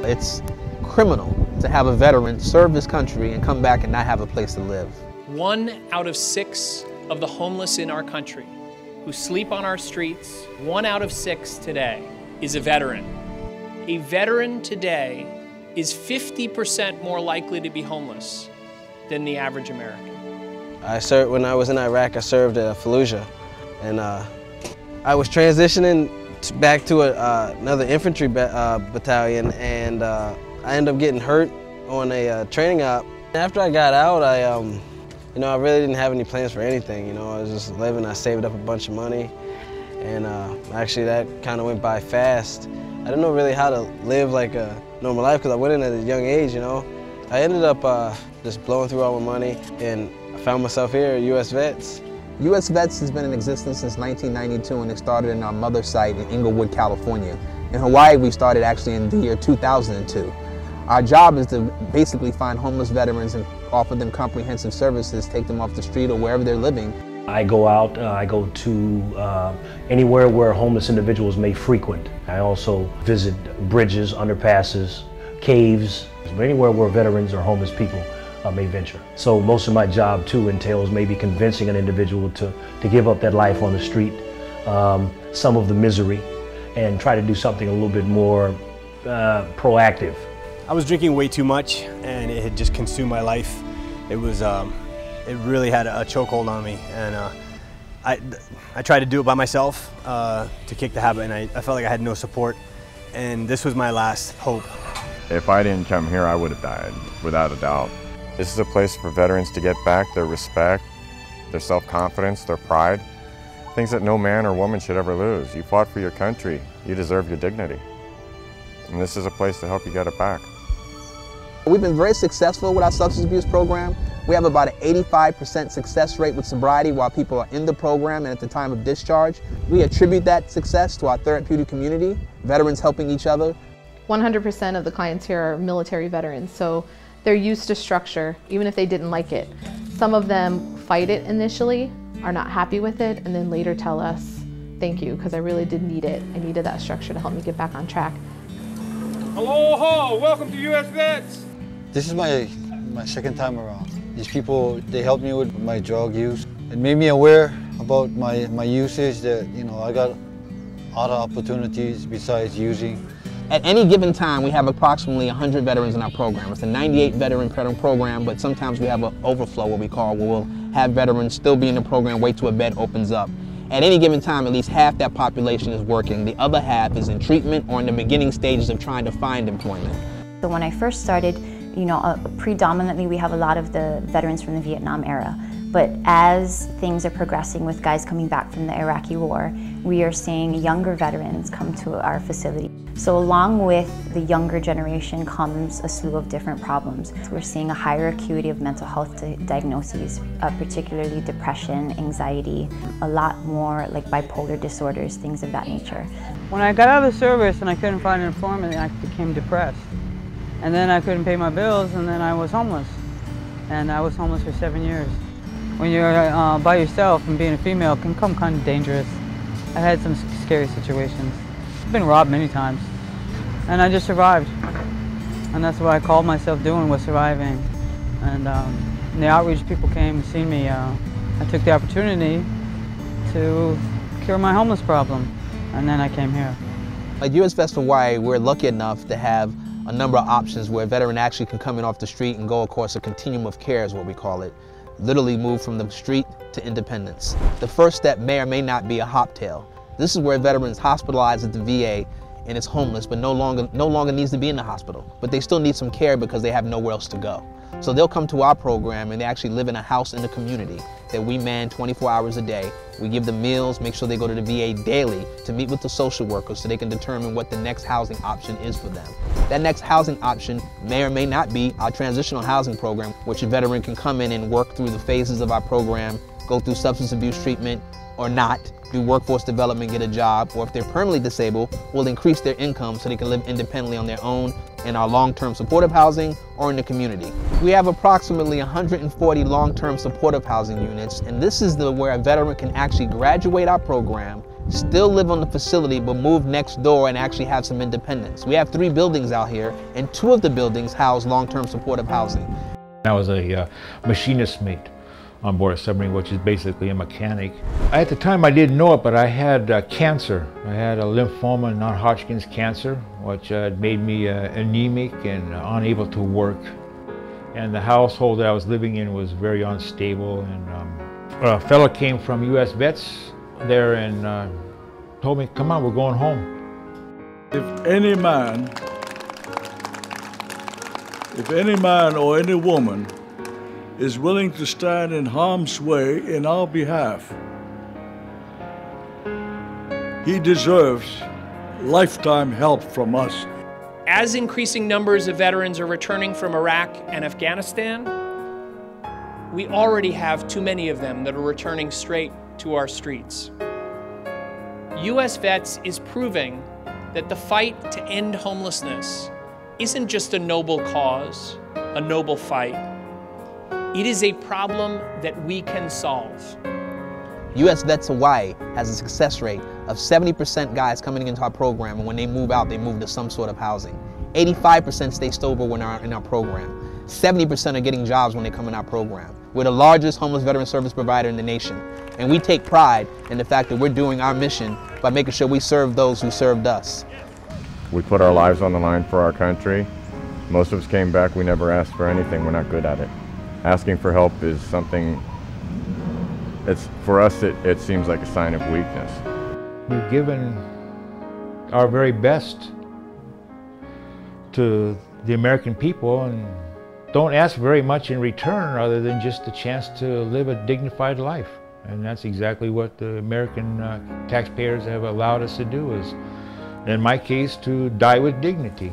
It's criminal to have a veteran serve his country and come back and not have a place to live. 1 out of 6 of the homeless in our country who sleep on our streets, 1 out of 6 today is a veteran. A veteran today is 50% more likely to be homeless than the average American. I served, when I was in Iraq, I served at Fallujah, and I was transitioning back to another infantry battalion, and I ended up getting hurt on a training op. After I got out, I really didn't have any plans for anything. I was just living. I saved up a bunch of money, and actually that kind of went by fast. I didn't know really how to live like a normal life because I went in at a young age. I ended up just blowing through all my money, and I found myself here at U.S.VETS. U.S.VETS has been in existence since 1992, and it started in our mother site in Inglewood, California. In Hawaii, we started actually in the year 2002. Our job is to basically find homeless veterans and offer them comprehensive services, take them off the street or wherever they're living. I go out, I go to anywhere where homeless individuals may frequent. I also visit bridges, underpasses, caves, anywhere where veterans or homeless people may venture. So most of my job too entails maybe convincing an individual to give up that life on the street, some of the misery, and try to do something a little bit more proactive. I was drinking way too much, and it had just consumed my life. It was, it really had a chokehold on me, and I tried to do it by myself to kick the habit, and I felt like I had no support, and this was my last hope. If I didn't come here, I would have died, without a doubt. This is a place for veterans to get back their respect, their self-confidence, their pride, things that no man or woman should ever lose. You fought for your country, you deserve your dignity, and this is a place to help you get it back. We've been very successful with our substance abuse program. We have about an 85% success rate with sobriety while people are in the program and at the time of discharge. We attribute that success to our therapeutic community, veterans helping each other. 100% of the clients here are military veterans, so they're used to structure, even if they didn't like it. Some of them fight it initially, are not happy with it, and then later tell us, thank you, because I really did need it. I needed that structure to help me get back on track. Aloha! Welcome to U.S.VETS! This is my second time around. These people, they helped me with my drug use. It made me aware about my usage, that I got other opportunities besides using. At any given time, we have approximately 100 veterans in our program. It's a 98 veteran program, but sometimes we have an overflow, what we call, where we'll have veterans still be in the program, wait till a bed opens up. At any given time, at least half that population is working. The other half is in treatment or in the beginning stages of trying to find employment. So when I first started, predominantly we have a lot of the veterans from the Vietnam era. But as things are progressing with guys coming back from the Iraqi war, we are seeing younger veterans come to our facility. So along with the younger generation comes a slew of different problems. We're seeing a higher acuity of mental health diagnoses, particularly depression, anxiety, a lot more like bipolar disorders, things of that nature. When I got out of the service and I couldn't find an employment, I became depressed. And then I couldn't pay my bills, and then I was homeless. And I was homeless for 7 years. When you're by yourself and being a female can become kind of dangerous. I had some scary situations. I've been robbed many times, and I just survived. And that's what I called myself doing, was surviving. And the outreach people came to see me. I took the opportunity to cure my homeless problem, and then I came here. At U.S.VETS Hawaii, we're lucky enough to have a number of options where a veteran actually can come in off the street and go across a continuum of care, is what we call it. Literally move from the street to independence. The first step may or may not be a hoptail. This is where a veteran is hospitalized at the VA and is homeless, but no longer needs to be in the hospital. But they still need some care because they have nowhere else to go. So they'll come to our program and they actually live in a house in the community that we man 24 hours a day. We give them meals, make sure they go to the VA daily to meet with the social workers so they can determine what the next housing option is for them. That next housing option may or may not be our transitional housing program, which a veteran can come in and work through the phases of our program, go through substance abuse treatment or not, do workforce development, get a job, or if they're permanently disabled, we'll increase their income so they can live independently on their own in our long-term supportive housing or in the community. We have approximately 140 long-term supportive housing units, and this is where a veteran can actually graduate our program, still live on the facility but move next door and actually have some independence. We have 3 buildings out here, and 2 of the buildings house long-term supportive housing. I was a machinist mate on board a submarine, which is basically a mechanic. At the time I didn't know it, but I had cancer. I had a lymphoma, non-Hodgkin's cancer, which made me anemic and unable to work. And the household that I was living in was very unstable. And a fellow came from U.S.VETS there and told me, come on, we're going home. If any man or any woman is willing to stand in harm's way in our behalf, he deserves lifetime help from us. As increasing numbers of veterans are returning from Iraq and Afghanistan, we already have too many of them that are returning straight to our streets. U.S.VETS is proving that the fight to end homelessness isn't just a noble cause, a noble fight. It is a problem that we can solve. U.S.VETS Hawaii has a success rate of 70% guys coming into our program, and when they move out, they move to some sort of housing. 85% stay sober when they're in our program. 70% are getting jobs when they come in our program. We're the largest homeless veteran service provider in the nation, and we take pride in the fact that we're doing our mission by making sure we serve those who served us. We put our lives on the line for our country. Most of us came back, we never asked for anything, we're not good at it. Asking for help is something, for us it seems like a sign of weakness. We've given our very best to the American people and don't ask very much in return other than just the chance to live a dignified life. And that's exactly what the American taxpayers have allowed us to do, is, in my case, to die with dignity.